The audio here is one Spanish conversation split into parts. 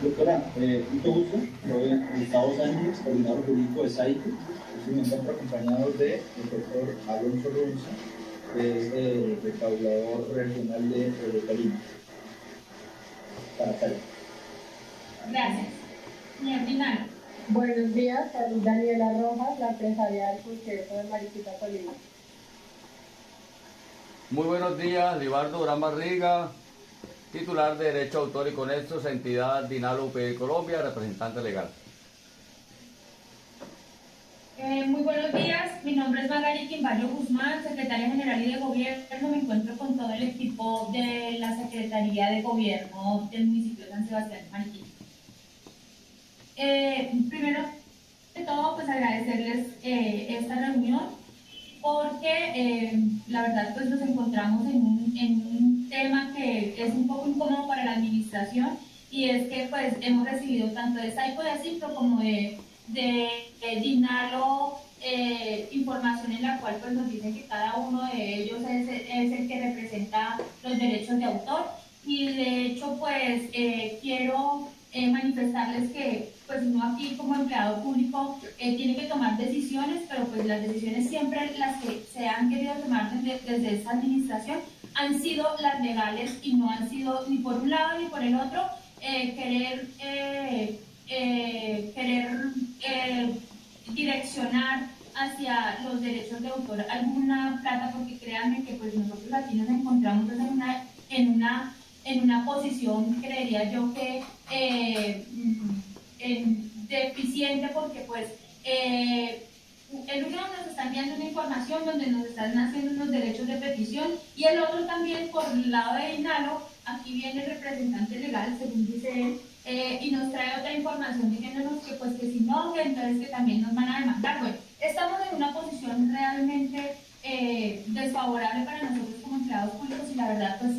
Doctora, mucho gusto. Soy Gustavo Sánchez, coordinador jurídico de SAICO. Y me encuentro acompañado del doctor Alonso Ronza, que es recaulador regional de Tolima, para SAICO. Gracias. Señor Dinal. Buenos días, soy Daniela Rojas, la empresaria del Consejo de Mariquita Tolima. Muy buenos días, Libardo Durán Barriga, titular de Derecho de Autor y Conexos, entidad Dinal UPI Colombia, representante legal. Muy buenos días, mi nombre es Magali Quimbayo Guzmán, secretaria general y de gobierno. Me encuentro con todo el equipo de la Secretaría de Gobierno del municipio de San Sebastián de Mariquita. Primero de todo, pues agradecerles esta reunión, porque la verdad pues nos encontramos en un tema que es un poco incómodo para la administración, y es que pues hemos recibido tanto de SAICO de Cipro como de Dinalo información en la cual pues nos dicen que cada uno de ellos es el que representa los derechos de autor, y de hecho pues quiero manifestarles que pues uno aquí como empleado público tiene que tomar decisiones, pero pues las decisiones siempre las que se han querido tomar desde esta administración han sido las legales, y no han sido ni por un lado ni por el otro querer direccionar hacia los derechos de autor alguna plata, porque créanme que pues nosotros aquí nos encontramos en una posición, creería yo, que deficiente, porque pues el uno nos está enviando una información donde nos están haciendo unos derechos de petición, y el otro también por el lado de Inalo, aquí viene el representante legal, según dice él, y nos trae otra información diciéndonos que pues que si no, que entonces que también nos van a demandar. Bueno, estamos en una posición realmente desfavorable para nosotros como empleados públicos, y la verdad pues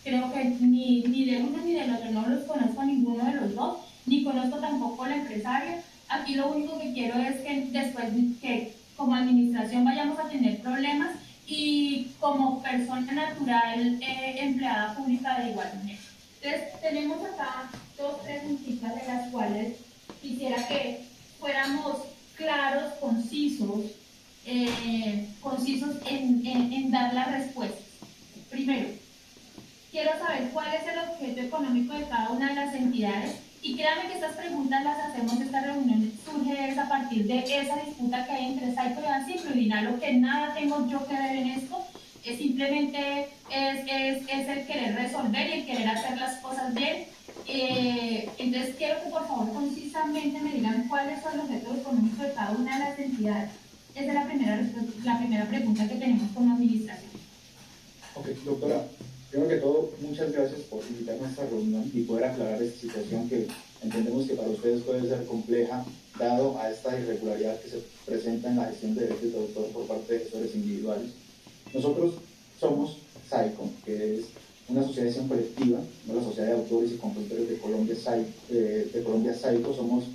creo que ni del uno ni del otro, no los conozco a ninguno de los dos, ni conozco tampoco a la empresaria. Aquí lo único que quiero es que después que como administración vayamos a tener problemas, y como persona natural empleada pública de igual manera. Entonces tenemos acá dos preguntitas de las cuales quisiera que fuéramos claros, concisos en dar las respuestas. Primero, quiero saber cuál es el objeto económico de cada una de las entidades, y créanme que estas preguntas las hacemos, esta reunión surge a partir de esa disputa que hay entre SAICO y Bancifro y Dinalo, que nada tengo yo que ver en esto, es simplemente es el querer resolver y el querer hacer las cosas bien. Entonces quiero que por favor concisamente me digan cuál es el objeto económico de cada una de las entidades. Esa es la primera pregunta que tenemos como administración. Ok, doctora, primero que todo, muchas gracias por invitarnos a esta reunión y poder aclarar esta situación que entendemos que para ustedes puede ser compleja, dado a esta irregularidad que se presenta en la gestión de derechos de autor por parte de gestores individuales. Nosotros somos SAICO, que es una asociación colectiva, no la Sociedad de Autores y Compositores de Colombia, SAICO. Somos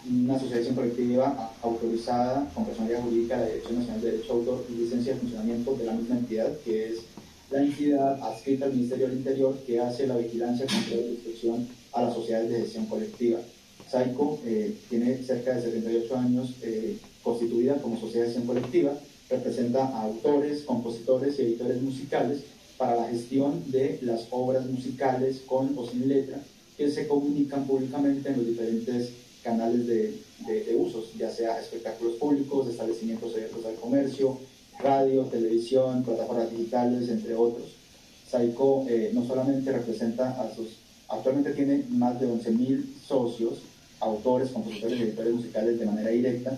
una asociación colectiva autorizada con personalidad jurídica de la Dirección Nacional de Derecho de Autor y licencia de funcionamiento de la misma entidad, que es la entidad adscrita al Ministerio del Interior, que hace la vigilancia, control y inspección a las sociedades de gestión colectiva. SAICO tiene cerca de 78 años constituida como sociedad de gestión colectiva, representa a autores, compositores y editores musicales para la gestión de las obras musicales con o sin letra que se comunican públicamente en los diferentes canales de usos, ya sea espectáculos públicos, establecimientos abiertos al comercio, radio, televisión, plataformas digitales, entre otros. SAICO no solamente representa actualmente tiene más de 11.000 socios, autores, compositores y editores musicales de manera directa,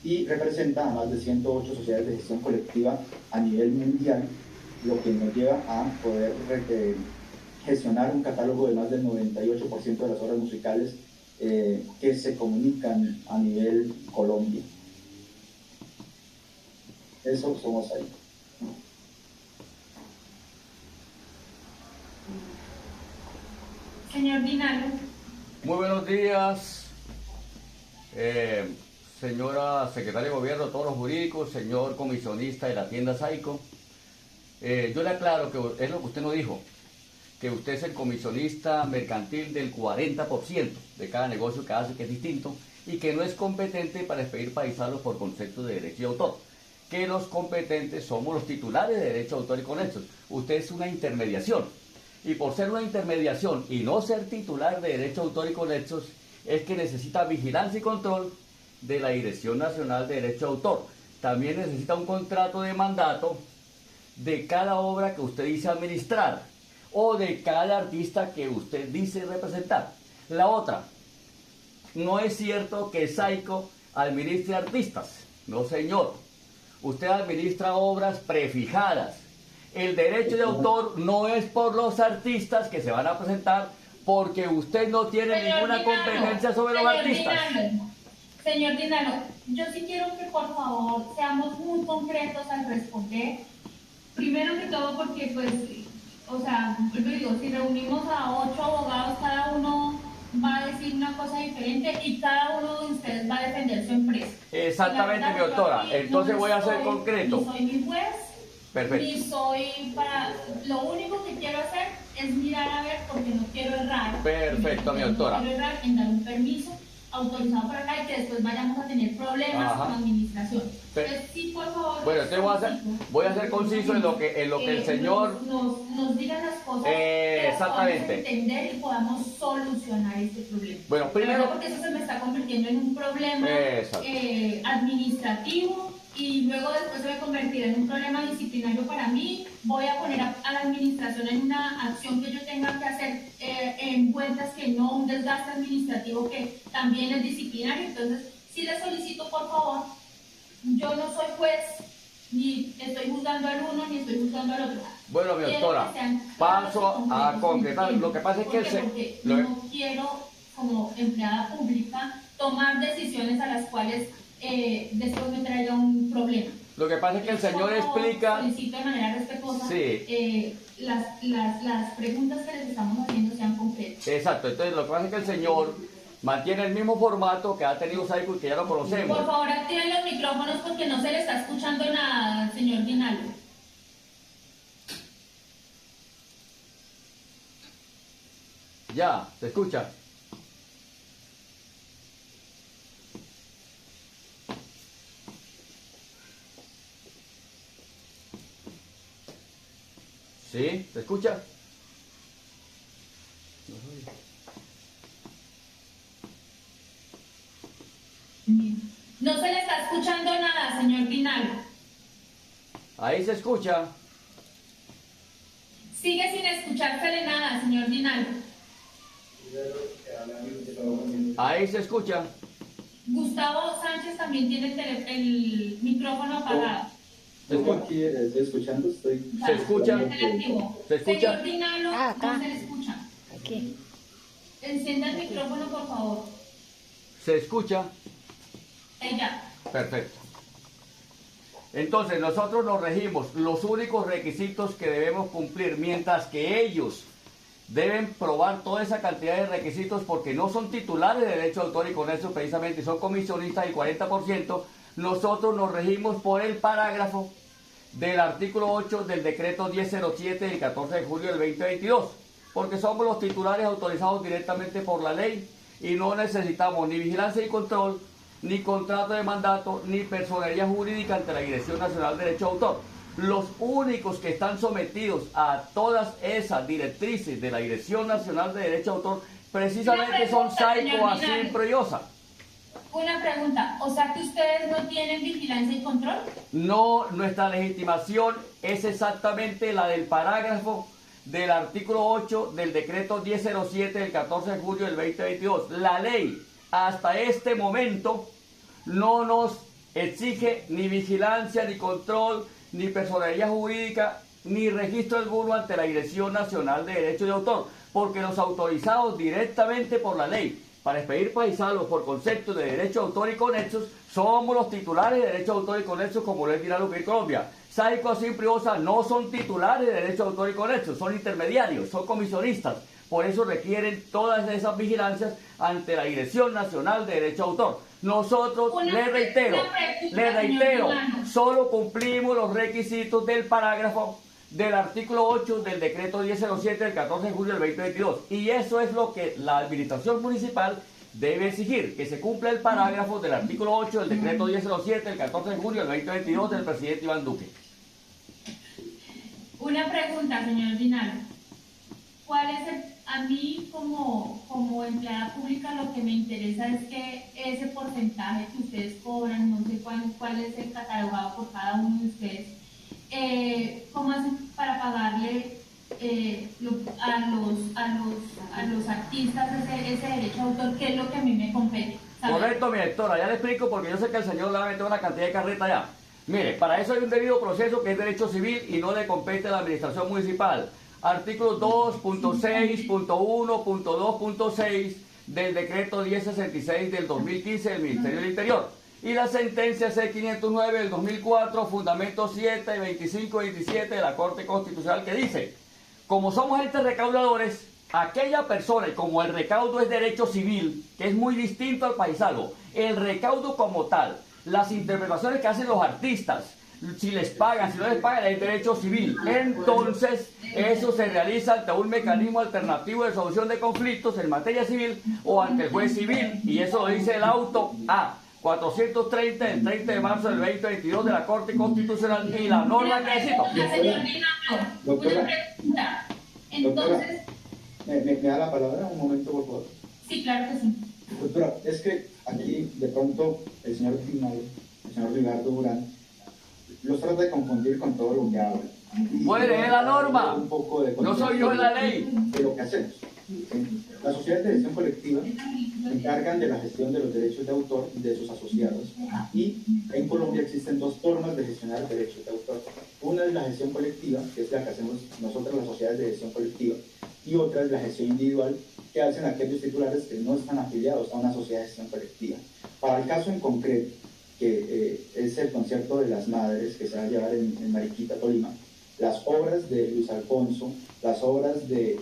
y representa a más de 108 sociedades de gestión colectiva a nivel mundial, lo que nos lleva a poder gestionar un catálogo de más del 98% de las obras musicales que se comunican a nivel Colombia. Eso somos ahí. Señor Dinalo. Muy buenos días, señora secretaria de Gobierno, todos los jurídicos, señor comisionista de la tienda SAICO. Yo le aclaro que es lo que usted nos dijo, que usted es el comisionista mercantil del 40% de cada negocio que hace, que es distinto, y que no es competente para expedir paisanos por concepto de derecho de autor. Que los competentes somos los titulares de derecho de autor y conexos. Usted es una intermediación. Y por ser una intermediación y no ser titular de derecho de autor y conexos, es que necesita vigilancia y control de la Dirección Nacional de Derecho de Autor. También necesita un contrato de mandato de cada obra que usted dice administrar o de cada artista que usted dice representar. La otra, no es cierto que Saico administre artistas. No, señor. Usted administra obras prefijadas. El derecho de autor no es por los artistas que se van a presentar porque usted no tiene ninguna competencia sobre los artistas. Señor Dinalo, yo sí quiero que por favor seamos muy concretos al responder. Primero que todo porque pues, o sea, yo digo, si reunimos a 8 abogados, cada uno va a decir una cosa diferente y cada uno de ustedes va a defender su empresa. Exactamente, mi doctora. Entonces voy a ser concreto. Ni soy mi juez. Perfecto. Ni soy para... Lo único que quiero hacer es mirar a ver porque no quiero errar. Perfecto, mi doctora. No quiero errar en dar un permiso autorizado para acá y que después vayamos a tener problemas con la administración. Entonces, sí, por favor. Bueno, entonces voy a ser conciso en lo que el señor nos diga las cosas. Exactamente. Podamos entender y podamos solucionar este problema. Bueno, primero. Porque eso se me está convirtiendo en un problema administrativo y luego después se va a convertir en un problema disciplinario para mí. Voy a poner a la administración en una acción que yo tenga que hacer en cuentas que no un desgaste administrativo que también es disciplinario. Entonces, sí le solicito, por favor, yo no soy juez, ni estoy juzgando al uno, ni estoy juzgando al otro. Bueno, mi doctora, paso a concretar. Lo que pasa es que no quiero, como empleada pública, tomar decisiones a las cuales después me traiga un problema. Lo que pasa es que el señor explica... Solicito de manera respetuosa sí. Las preguntas que les estamos haciendo sean concretas. Exacto, entonces lo que pasa es que el señor mantiene el mismo formato que ha tenido Saico y que ya lo conocemos. Por favor, activen los micrófonos porque no se le está escuchando nada, señor Dinalo. Ya, ¿se escucha? ¿Sí? ¿Se escucha? No se le está escuchando nada, señor Dinalo. Ahí se escucha. Sigue sin escuchársele nada, señor Dinalo. Ahí se escucha. Gustavo Sánchez también tiene el micrófono apagado. Yo aquí estoy escuchando, ¿Se escucha? ¿Se escucha? Señor Dinalo, no se le escucha. Aquí. Encienda el micrófono, por favor. ¿Se escucha? Ahí ya. Perfecto. Entonces, nosotros nos regimos los únicos requisitos que debemos cumplir, mientras que ellos deben probar toda esa cantidad de requisitos porque no son titulares de derecho de autor y con eso precisamente son comisionistas del 40%. Nosotros nos regimos por el parágrafo del artículo 8 del decreto 1007 del 14 de julio del 2022, porque somos los titulares autorizados directamente por la ley y no necesitamos ni vigilancia y control, ni contrato de mandato, ni personería jurídica ante la Dirección Nacional de Derecho de Autor. Los únicos que están sometidos a todas esas directrices de la Dirección Nacional de Derecho de Autor precisamente son Saico, Asimpro y OSA. Una pregunta, o sea que ustedes no tienen vigilancia y control. No, nuestra legitimación es exactamente la del parágrafo del artículo 8 del decreto 1007 del 14 de julio del 2022. La ley hasta este momento no nos exige ni vigilancia, ni control, ni personería jurídica, ni registro alguno ante la Dirección Nacional de Derecho de Autor, porque los autorizados directamente por la ley para expedir paisanos por conceptos de derecho de autor y conexos somos los titulares de derecho de autor y conexos, como lo es Dinalo Upir Colombia. Saico, Asimpro y OSA no son titulares de derecho de autor y conexos, son intermediarios, son comisionistas. Por eso requieren todas esas vigilancias ante la Dirección Nacional de Derecho de Autor. Nosotros, le reitero, solo cumplimos los requisitos del parágrafo del artículo 8 del decreto 1007 del 14 de julio del 2022. Y eso es lo que la administración municipal debe exigir, que se cumpla el parágrafo del artículo 8 del decreto 1007 del 14 de julio del 2022 del presidente Iván Duque. Una pregunta, señor Dinalo. ¿Cuál es a mí como empleada pública lo que me interesa es que ese porcentaje que ustedes cobran, no sé cuál es el catalogado por cada uno de ustedes, ¿cómo hacen para pagarle a los artistas ese derecho de autor, que es lo que a mí me compete? ¿Sabe? Correcto, mi doctora, ya le explico porque yo sé que el señor le va a meter una cantidad de carreta ya. Mire, para eso hay un debido proceso que es derecho civil y no le compete a la administración municipal. Artículo 2.6.1.2.6 del decreto 1066 del 2015 del Ministerio del Interior. Y la sentencia C509 del 2004, fundamento 7, 25 y 27 de la Corte Constitucional, que dice: como somos entes recaudadores, aquella persona, y como el recaudo es derecho civil, que es muy distinto al paisago, el recaudo como tal, las interpretaciones que hacen los artistas, si les pagan, si no les pagan, es derecho civil. Entonces, eso se realiza ante un mecanismo alternativo de solución de conflictos en materia civil o ante el juez civil, y eso lo dice el auto A 430 del 30 de marzo del 2022 de la Corte Constitucional, y la norma que necesito. Señor Dinalo, una pregunta. Entonces, ¿Me da la palabra un momento, por favor? sí, claro que sí. Doctora, es que aquí de pronto el señor Dinalo, el señor Ricardo Durán, los trata de confundir con todo lo que habla. Puede leer la norma. Un poco de No soy yo en la ley. de lo que hacemos. Las sociedades de gestión colectiva se encargan de la gestión de los derechos de autor de sus asociados, y en Colombia existen dos formas de gestionar derechos de autor. Una es la gestión colectiva, que es la que hacemos nosotros, las sociedades de gestión colectiva, y otra es la gestión individual, que hacen aquellos titulares que no están afiliados a una sociedad de gestión colectiva. Para el caso en concreto, que es el concierto de las madres que se va a llevar en Mariquita, Tolima, las obras de Luis Alfonso, las obras de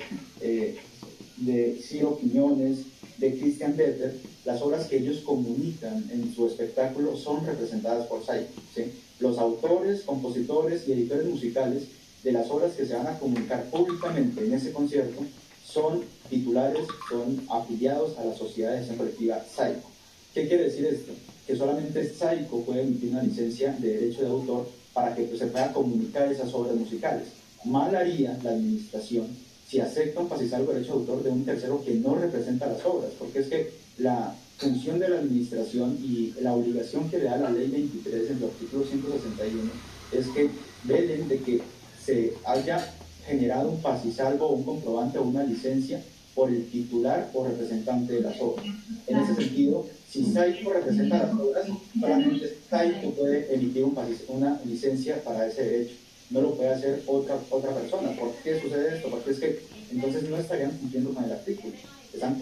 Ciro Quiñones, de Christian Better, las obras que ellos comunican en su espectáculo son representadas por SAICO, ¿sí? Los autores, compositores y editores musicales de las obras que se van a comunicar públicamente en ese concierto son titulares, son afiliados a la sociedad de gestión colectiva SAICO. ¿Qué quiere decir esto? Que solamente SAICO puede emitir una licencia de derecho de autor para que se pueda comunicar esas obras musicales. Mal haría la administración si acepta un pasisalvo de derecho de autor de un tercero que no representa las obras, porque es que la función de la administración y la obligación que le da la ley 23 en el artículo 161 es que velen de que se haya generado un pasisalvo o un comprobante o una licencia por el titular o representante de las obras. En ese sentido, si SAICO representa las obras, solamente SAICO puede emitir una licencia para ese derecho. No lo puede hacer otra persona. ¿Por qué sucede esto? Porque es que entonces no estarían cumpliendo con el artículo. Están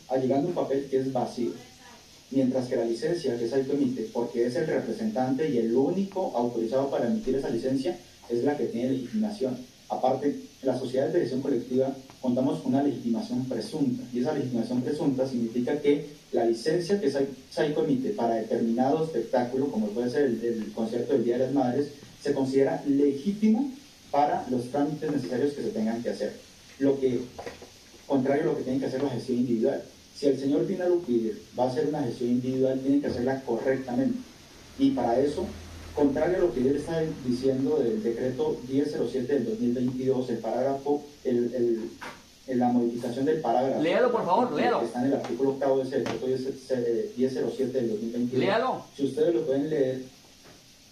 allegando un papel que es vacío. Mientras que la licencia que SAICO emite, porque es el representante y el único autorizado para emitir esa licencia, es la que tiene legitimación. Aparte, las sociedades de gestión colectiva contamos con una legitimación presunta, y esa legitimación presunta significa que la licencia que SAICO emite para determinado espectáculo, como puede ser el concierto del Día de las Madres, se considera legítima para los trámites necesarios que se tengan que hacer. Contrario a lo que tiene que hacer la gestión individual. Si el señor Dinalo va a hacer una gestión individual, tiene que hacerla correctamente. Y para eso, contrario a lo que él está diciendo del decreto 1007 del 2022, el parágrafo, la modificación del parágrafo. Léalo, por favor, léalo. Que está en el artículo octavo de ese decreto 1007 del 2022. Léalo. Si ustedes lo pueden leer,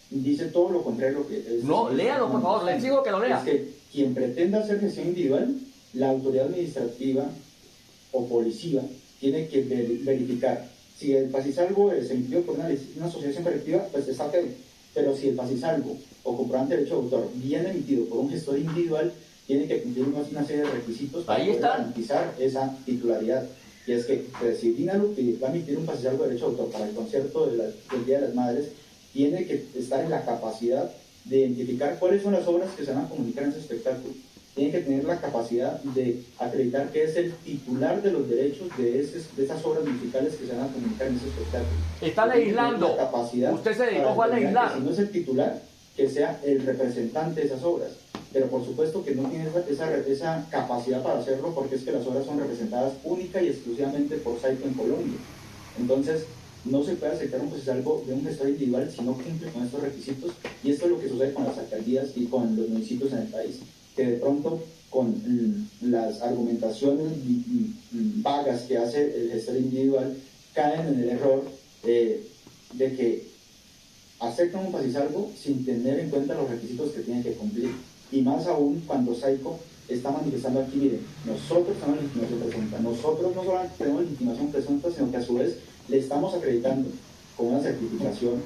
dice todo lo contrario a lo que es. No, léalo, por favor, le exijo que lo lea. Es que quien pretenda hacer gestión individual, la autoridad administrativa o policía tiene que verificar si el pasisalvo se emitió por una asociación colectiva, pues está feo. Pero si el pasisalvo o comprobante de derecho de autor viene emitido por un gestor individual, tiene que cumplir una serie de requisitos para poder garantizar esa titularidad. Y es que si Dinalo va a emitir un pasisalvo de derecho de autor para el concierto del Día de las Madres, tiene que estar en la capacidad de identificar cuáles son las obras que se van a comunicar en ese espectáculo. Tiene que tener la capacidad de acreditar que es el titular de los derechos de esas obras musicales que se van a comunicar en ese espectáculo. Está legislando. Usted se dedicó a legislar. Si no es el titular, que sea el representante de esas obras. pero por supuesto que no tiene esa capacidad para hacerlo, porque es que las obras son representadas única y exclusivamente por Saico en Colombia. Entonces, no se puede aceptar un algo de un gestor individual si no cumple con estos requisitos, y esto es lo que sucede con las alcaldías y con los municipios en el país, que de pronto con las argumentaciones vagas que hace el gestor individual caen en el error de que aceptan un pasisalvo sin tener en cuenta los requisitos que tienen que cumplir, y más aún cuando Saico está manifestando aquí, miren, nosotros tenemos legitimación presunta, nosotros no solamente tenemos legitimación presunta, sino que a su vez le estamos acreditando con una certificación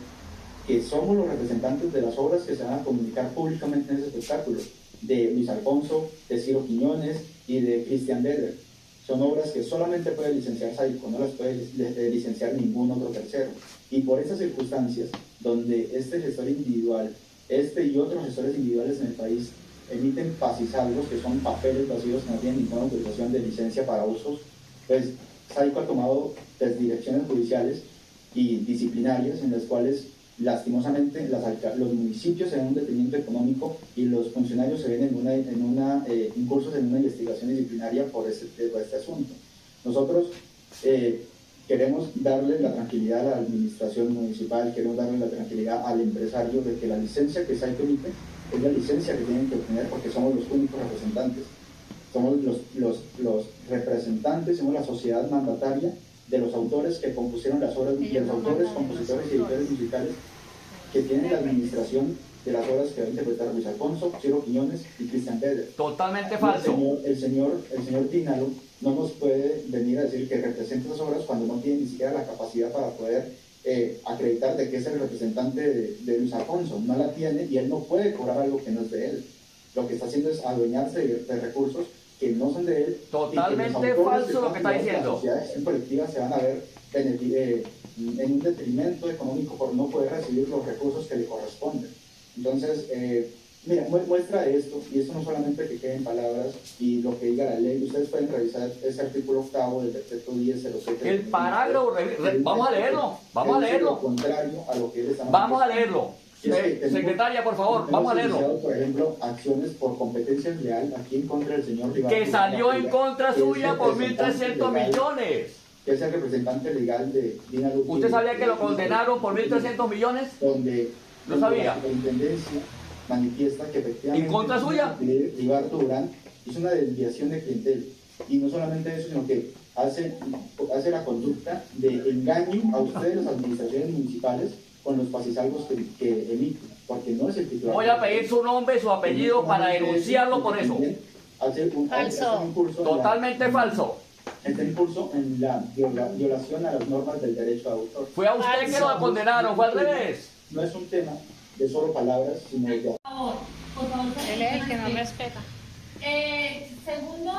que somos los representantes de las obras que se van a comunicar públicamente en ese espectáculo, de Luis Alfonso, de Ciro Quiñones y de Cristian Beder. Son obras que solamente puede licenciar Saico, no las puede licenciar ningún otro tercero. Y por esas circunstancias, donde este gestor individual, este y otros gestores individuales en el país emiten pasisalvos, que son papeles vacíos que no tienen ninguna autorización de licencia para usos, pues Saico ha tomado direcciones judiciales y disciplinarias en las cuales lastimosamente los municipios se ven un detrimento económico y los funcionarios se ven incursos en una investigación disciplinaria por este asunto. Nosotros queremos darle la tranquilidad a la administración municipal, queremos darle la tranquilidad al empresario de que la licencia que Saico emite es la licencia que tienen que obtener, porque somos los únicos representantes. Somos los representantes, somos la sociedad mandataria de los autores que compusieron las obras, de los autores, compositores y editores musicales que tienen la administración de las obras que va a interpretar Luis Alfonso, Ciro Quiñones y Cristian Beder. Totalmente falso. El señor Dinalo no nos puede venir a decir que representa esas obras cuando no tiene ni siquiera la capacidad para poder acreditar de que es el representante de Luis Alfonso. No la tiene y él no puede cobrar algo que no es de él. Lo que está haciendo es adueñarse de recursos que no son de él. Totalmente falso lo que está diciendo. Las sociedades colectivas se van a ver en un detrimento económico por no poder recibir los recursos que le corresponden. Entonces, mira, muestra esto, y esto no solamente que quede en palabras y lo que diga la ley. Ustedes pueden revisar ese artículo 8 del decreto 1007. El parágrafo, vamos a leerlo, vamos a leerlo. Lo contrario a lo que él está Vamos a leerlo. Secretaria, por favor, vamos a leerlo. Por ejemplo, acciones por competencia desleal aquí en contra del señor Rival. Que salió en contra suya por 1.300 millones. Que es el representante legal de Dina Luz. ¿Usted sabía que lo condenaron por 1.300 millones? Donde ¿Lo sabía? La superintendencia manifiesta que efectivamente ¿en contra suya? Ribardo Durán hizo una desviación de clientela. Y no solamente eso, sino que hace la conducta de engaño a ustedes, las administraciones municipales, con los pasisalvos que emiten, porque no es el titular. Voy a pedir su nombre y su apellido para denunciarlo por eso. Falso. Totalmente falso. Está en curso en la violación a las normas del derecho de autor. Fue a usted que lo condenaron, fue al revés. No es un tema de solo palabras, sino de... Por favor. Él es el que no respeta. Segundo,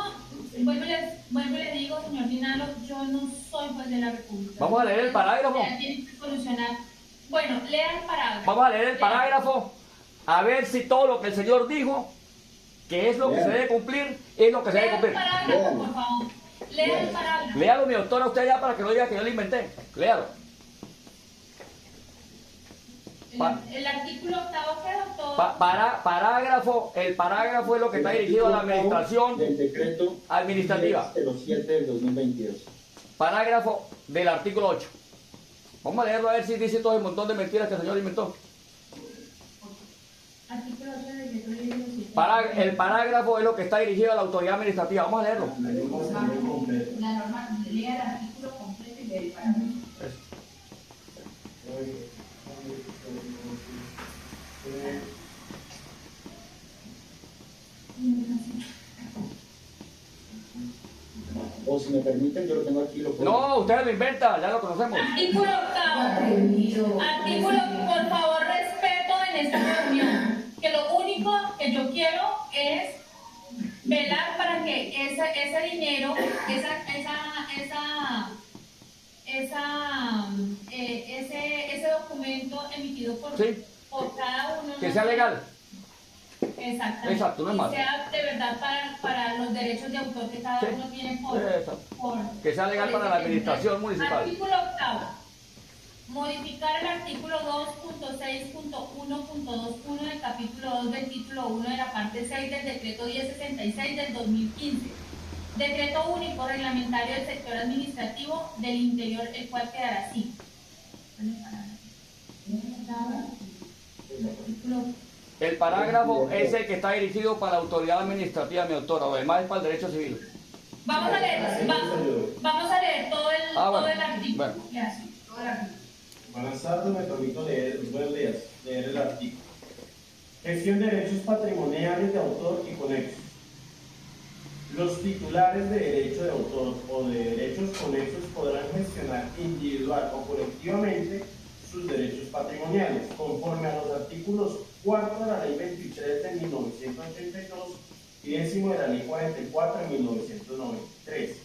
vuelvo y le digo, señor Dinalo, yo no soy juez de la República. Vamos a leer el parágrafo. Tienen que solucionar. Bueno, lea el parágrafo. Vamos a leer el parágrafo, a ver si todo lo que el señor dijo, que es lo que se debe cumplir, es lo que se debe cumplir. Lea el parágrafo, por favor. Lea el parágrafo. Léalo, mi doctora, usted ya para que no diga que yo lo inventé. Léalo. El artículo 8, ¿qué, doctor? Parágrafo, el parágrafo es lo que está dirigido a la administración del decreto administrativa. 07 del 2022. Parágrafo del artículo 8. Vamos a leerlo a ver si dice todo el montón de mentiras que el señor inventó. Artículo 8 del decreto ley 17. El parágrafo es lo que está dirigido a la autoridad administrativa. Vamos a leerlo. La norma, lea el artículo completo y lee el parágrafo. O si me permiten, yo lo tengo aquí. No, usted lo inventa, ya lo conocemos. Artículo 8. Artículo, por favor, respeto en esta reunión. Que lo único que yo quiero es velar para que ese dinero, ese documento emitido por cada uno. Que sea legal. Exactamente. Exacto, no es malo. Que sea de verdad para los derechos de autor que cada uno tiene por Que sea legal para la administración municipal. Artículo 8. Modificar el artículo 2.6.1.21 del capítulo 2 del título 1 de la parte 6 del decreto 1066 del 2015. Decreto único reglamentario del sector administrativo del interior, el cual quedará así. El parágrafo es el que está dirigido para la autoridad administrativa, mi autora, lo demás es para el derecho civil. Vamos a leer todo el, todo el artículo. Bueno. Ya, sí, todo el artículo. Buenas tardes, me permito leer, buenos días, leer el artículo. Gestión de derechos patrimoniales de autor y conexos. Los titulares de derecho de autor o de derechos conexos podrán gestionar individual o colectivamente sus derechos patrimoniales, conforme a los artículos 4 de la Ley 23 de 1982 y 10 de la Ley 44 de 1993.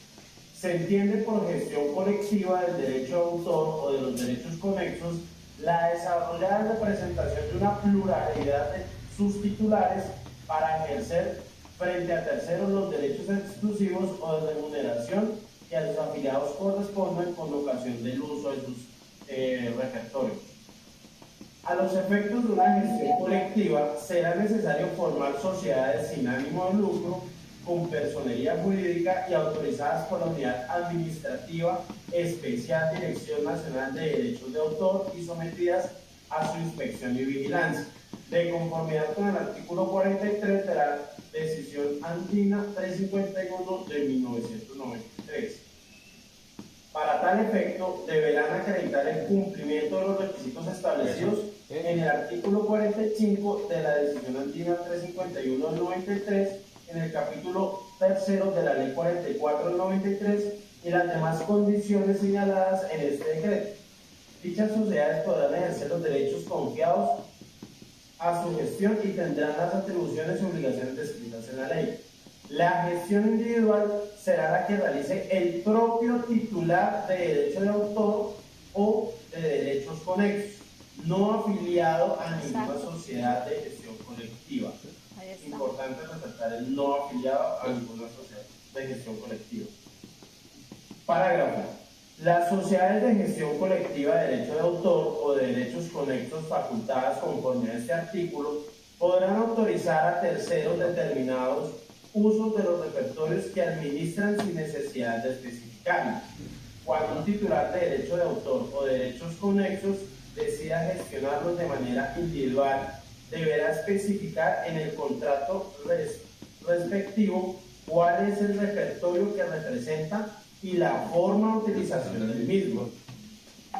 Se entiende por gestión colectiva del derecho de autor o de los derechos conexos la desarrollada representación de una pluralidad de sus titulares para ejercer frente a terceros los derechos exclusivos o de remuneración que a sus afiliados corresponden con ocasión del uso de sus repertorios. A los efectos de una gestión colectiva será necesario formar sociedades sin ánimo de lucro con personería jurídica y autorizadas por la Unidad Administrativa Especial Dirección Nacional de Derechos de Autor y sometidas a su inspección y vigilancia, de conformidad con el artículo 43 de la Decisión Andina 351 de 1993. Para tal efecto, deberán acreditar el cumplimiento de los requisitos establecidos en el artículo 45 de la Decisión Andina 351 del 93, en el capítulo 3 de la Ley 44 del 93 y las demás condiciones señaladas en este decreto. Dichas sociedades podrán ejercer los derechos confiados a su gestión y tendrán las atribuciones y obligaciones descritas en la ley. La gestión individual será la que realice el propio titular de derecho de autor o de derechos conexos, no afiliado a ninguna sociedad de gestión colectiva. Importante resaltar el no afiliado a ninguna sociedad de gestión colectiva. Parágrafo. Las sociedades de gestión colectiva de derecho de autor o de derechos conexos facultadas conforme a este artículo podrán autorizar a terceros determinados usos de los repertorios que administran sin necesidad de especificarlos. Cuando un titular de derecho de autor o de derechos conexos decida gestionarlos de manera individual, deberá especificar en el contrato respectivo cuál es el repertorio que representa y la forma de utilización del mismo.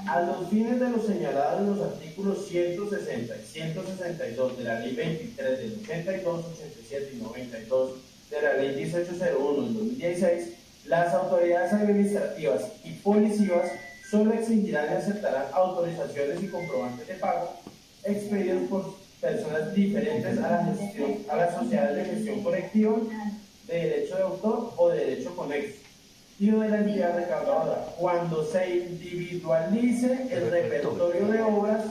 A los fines de lo señalado en los artículos 160 y 162 de la Ley 23 del 82, 87 y 92 de la Ley 1801 del 2016, las autoridades administrativas y policivas solo exigirán y aceptarán autorizaciones y comprobantes de pago expedidos por personas diferentes a las sociedades de gestión colectiva de derecho de autor o de derecho conexo y de la entidad recaudadora, cuando se individualice el repertorio de obras,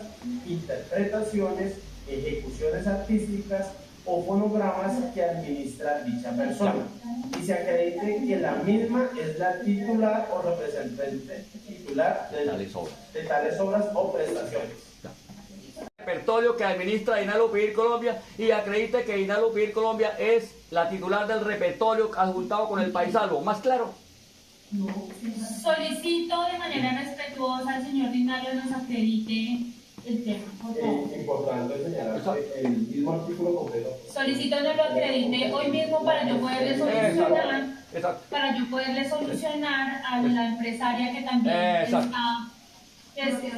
interpretaciones, ejecuciones artísticas o fonogramas que administra dicha persona y se acredite que la misma es la titular o representante titular de tales obras o prestaciones. Repertorio que administra Inalupir Colombia y acredite que Inalupir Colombia es la titular del repertorio adjuntado con el paisano. ¿Más claro? Solicito de manera respetuosa al señor Linario nos acredite el tema, por favor. Importante señalar que el mismo artículo completo. Solicito no lo acredite hoy mismo para yo poderle solucionar, para yo poderle solucionar a la empresaria que también está.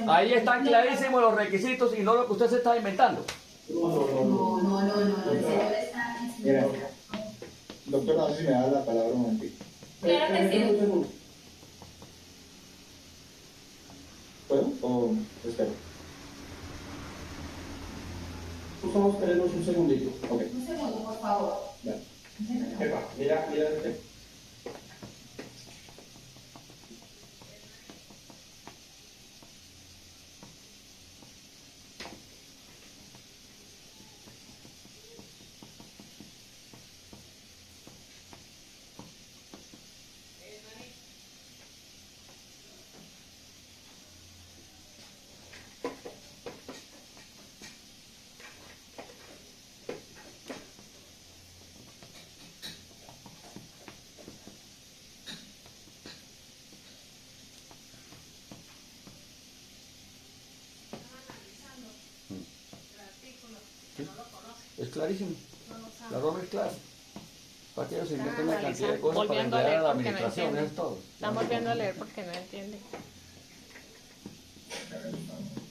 Ahí están clarísimos los requisitos y no lo que usted se está inventando. No, el señor está. Mira, doctor, no sé si me da la palabra un momentito. Claro que sí. ¿Puedo? ¿O espero? Vamos a esperarnos un segundito. Ok, Un segundo, por favor. dale. Epa, mira el tema. clarísimo. La norma es clara. Para que ellos se inventen una cantidad de analizando, cosas para volviendo a emplear leer a la porque no administración, entiende. eso es todo. Están volviendo a leer porque no entiende.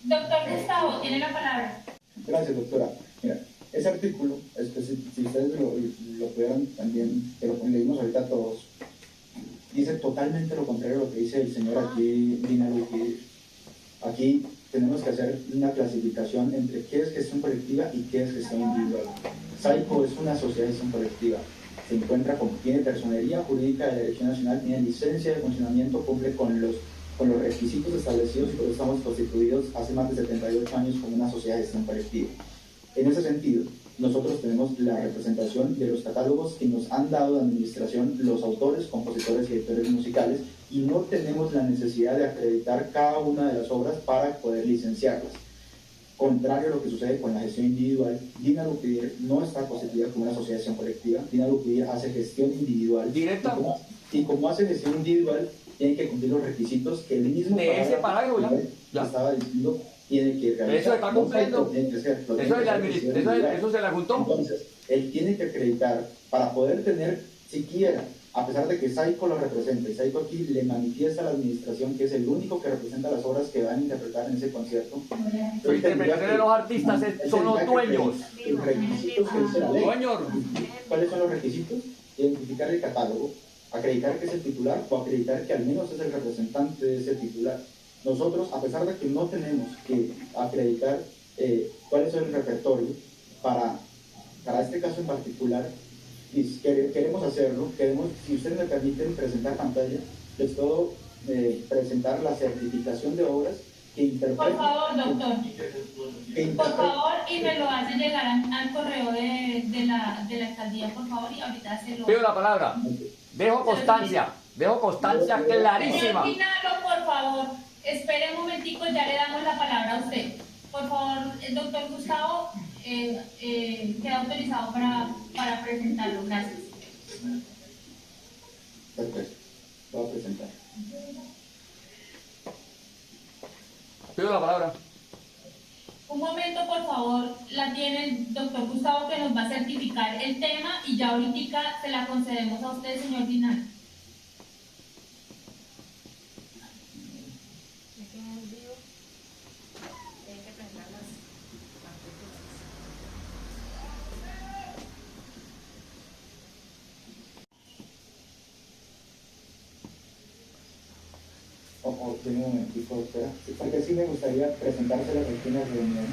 Doctor Gustavo, tiene la palabra. Gracias, doctora. Mira, ese artículo, si ustedes lo pudieran también, que lo leímos ahorita todos, dice totalmente lo contrario a lo que dice el señor aquí, Dina Lupi. Aquí tenemos que hacer una clasificación entre qué es gestión colectiva y qué es gestión individual. SAICO es una sociedad de gestión colectiva. Se encuentra tiene personería jurídica de la Dirección Nacional, tiene licencia de funcionamiento, cumple con los requisitos establecidos y por eso estamos constituidos hace más de 78 años como una sociedad de gestión colectiva. En ese sentido, nosotros tenemos la representación de los catálogos que nos han dado de administración los autores, compositores y directores musicales y no tenemos la necesidad de acreditar cada una de las obras para poder licenciarlas. Contrario a lo que sucede con la gestión individual, Dina Lupidir no está constituida como una sociedad de gestión colectiva. Dina Lupidir hace gestión individual. ¿Directa? Y como hace gestión individual, tiene que cumplir los requisitos que el mismo De ese parágrafo ya estaba diciendo tiene que realizar. Eso está cumpliendo. Tiene que ser, Eso se la juntó. Entonces, él tiene que acreditar para poder tener siquiera, a pesar de que SAICO lo representa, y SAICO aquí le manifiesta a la administración que es el único que representa las obras que van a interpretar en ese concierto. Los interpretaciones de los artistas son los dueños. Los requisitos que dice la ley. Dueños. ¿Cuáles son los requisitos? Identificar el catálogo, acreditar que es el titular o acreditar que al menos es el representante de ese titular. Nosotros, a pesar de que no tenemos que acreditar cuál es el repertorio para este caso en particular, y queremos hacerlo, si ustedes me permiten presentar pantalla, les puedo presentar la certificación de obras que interpretan. Por favor, doctor. Por favor, y me lo hace llegar al correo de la alcaldía, por favor, y ahorita se lo... Pido la palabra. Dejo constancia clarísima. Señor Pinalo, por favor, espere un momentico, ya le damos la palabra a usted. Por favor, el doctor Gustavo queda autorizado para presentarlo. Gracias. Perfecto, lo voy a presentar. Pido la palabra. Un momento, por favor, la tiene el doctor Gustavo que nos va a certificar el tema y ya ahorita se la concedemos a usted, señor Pinalo. Tiene un momentico, doctora, porque sí me gustaría presentársela aquí en la reunión.